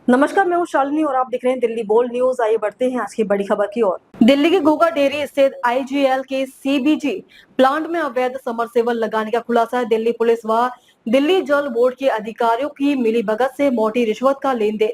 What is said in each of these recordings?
नमस्कार, मैं हूं शालिनी और आप देख रहे हैं दिल्ली बोल्ड न्यूज। आइए बढ़ते हैं आज की बड़ी खबर की ओर। दिल्ली के घोघा डेयरी स्थित आईजीएल के सीबीजी प्लांट में अवैध समरसेबल लगाने का खुलासा है। दिल्ली पुलिस व दिल्ली जल बोर्ड के अधिकारियों की मिलीभगत से मोटी रिश्वत का लेन देन।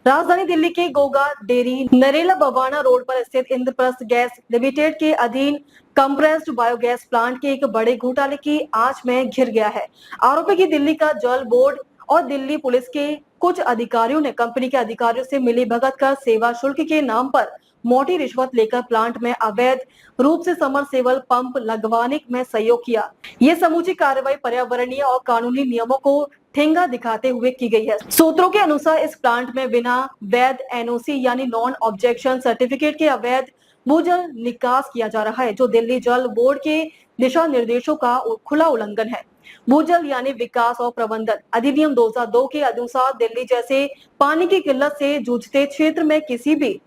राजधानी दिल्ली के घोघा डेयरी नरेला बवाना रोड पर स्थित इंद्रप्रस्थ गैस लिमिटेड के अधीन कंप्रेस्ड बायोगैस प्लांट के एक बड़े घोटाले की आंच में घिर गया है। आरोप है कि दिल्ली का जल बोर्ड और दिल्ली पुलिस के कुछ अधिकारियों ने कंपनी के अधिकारियों से मिलीभगत कर सेवा शुल्क के नाम पर मोटी रिश्वत लेकर प्लांट में अवैध रूप से समरसेबल पंप लगवाने में सहयोग किया। ये समूची कार्रवाई पर्यावरणीय और कानूनी नियमों को ठेंगा दिखाते हुए की गई है। सूत्रों के अनुसार इस प्लांट में बिना वैध एनओसी यानी नॉन ऑब्जेक्शन सर्टिफिकेट के अवैध भूजल निकास किया जा रहा है, जो दिल्ली जल बोर्ड के दिशा निर्देशों का खुला उल्लंघन है। भूजल यानी विकास और प्रबंधन अधिनियम 2002 के अनुसार दिल्ली जैसे पानी की किल्लत से जूझते क्षेत्र में किसी भी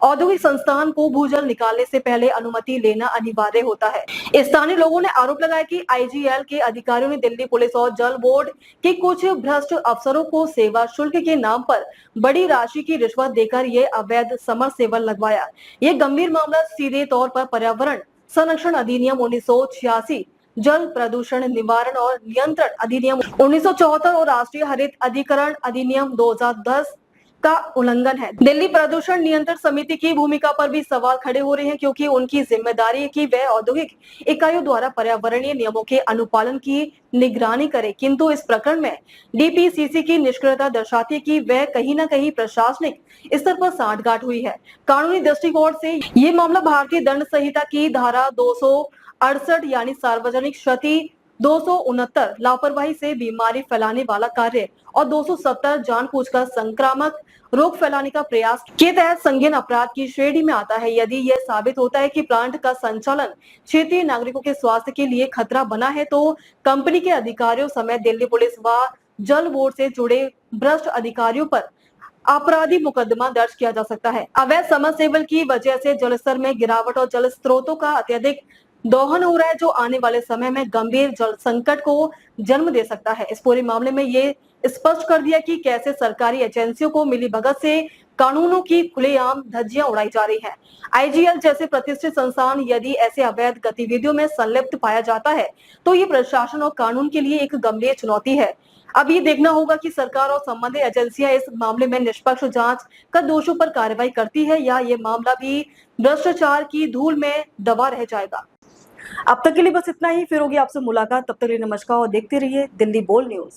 औद्योगिक संस्थान को भूजल निकालने से पहले अनुमति लेना अनिवार्य होता है। स्थानीय लोगों ने आरोप लगाया कि आईजीएल के अधिकारियों ने दिल्ली पुलिस और जल बोर्ड के कुछ भ्रष्ट अफसरों को सेवा शुल्क के नाम पर बड़ी राशि की रिश्वत देकर ये अवैध समरसेबल लगवाया। ये गंभीर मामला सीधे तौर पर पर्यावरण संरक्षण अधिनियम 1986, जल प्रदूषण निवारण और नियंत्रण अधिनियम 1974 और राष्ट्रीय हरित अधिकरण अधिनियम 2010 का उल्लंघन है। दिल्ली प्रदूषण नियंत्रण समिति की भूमिका पर भी सवाल खड़े हो रहे हैं, क्योंकि उनकी जिम्मेदारी है कि वह औद्योगिक इकाइयों द्वारा पर्यावरणीय नियमों के अनुपालन की निगरानी करे, किंतु इस प्रकरण में डीपीसीसी की निष्क्रियता दर्शाती है कि वह कहीं न कहीं प्रशासनिक स्तर पर सांठगांठ हुई है। कानूनी दृष्टिकोण से ये मामला भारतीय दंड संहिता की धारा 268 यानी सार्वजनिक क्षति, 269 लापरवाही से बीमारी फैलाने वाला कार्य और 270 जानबूझकर संक्रामक रोग फैलाने का प्रयास के तहत संगीन अपराध की श्रेणी में आता है। यदि यह साबित होता है कि प्लांट का संचालन क्षेत्रीय नागरिकों के स्वास्थ्य के लिए खतरा बना है, तो कंपनी के अधिकारियों समेत दिल्ली पुलिस व जल बोर्ड से जुड़े भ्रष्ट अधिकारियों पर आपराधिक मुकदमा दर्ज किया जा सकता है। अवैध समरसेबल की वजह से जलस्तर में गिरावट और जल स्रोतों का अत्यधिक दोहन हो रहा है, जो आने वाले समय में गंभीर जल संकट को जन्म दे सकता है। इस पूरे मामले में ये स्पष्ट कर दिया कि कैसे सरकारी एजेंसियों को मिलीभगत से कानूनों की खुलेआम धज्जियां उड़ाई जा रही हैं। आईजीएल जैसे प्रतिष्ठित संस्थान यदि ऐसे अवैध गतिविधियों में संलिप्त पाया जाता है, तो ये प्रशासन और कानून के लिए एक गंभीर चुनौती है। अब ये देखना होगा कि सरकार और संबंधित एजेंसियां इस मामले में निष्पक्ष जांच कर दोषियों पर कार्रवाई करती है, या ये मामला भी भ्रष्टाचार की धूल में दबा रह जाएगा। अब तक के लिए बस इतना ही। फिर होगी आपसे मुलाकात, तब तक के लिए नमस्कार और देखते रहिए दिल्ली बोल्ड न्यूज।